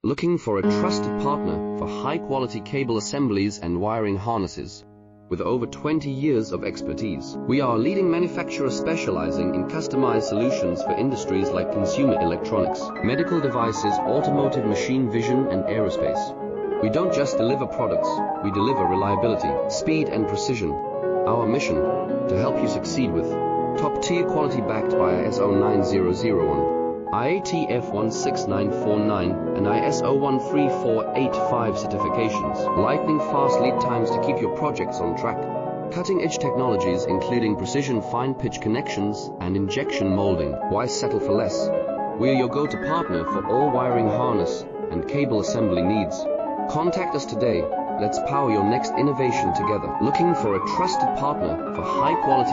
Looking for a trusted partner for high-quality cable assemblies and wiring harnesses. With over 20 years of expertise, we are a leading manufacturer specializing in customized solutions for industries like consumer electronics, medical devices, automotive, machine vision, and aerospace. We don't just deliver products, we deliver reliability, speed, and precision. Our mission, to help you succeed with top-tier quality backed by ISO 9001, IATF 16949, and ISO 13485 certifications, lightning-fast lead times to keep your projects on track, cutting-edge technologies including precision fine-pitch connections and injection molding. Why settle for less? We are your go-to partner for all wiring harness and cable assembly needs. Contact us today. Let's power your next innovation together. Looking for a trusted partner for high-quality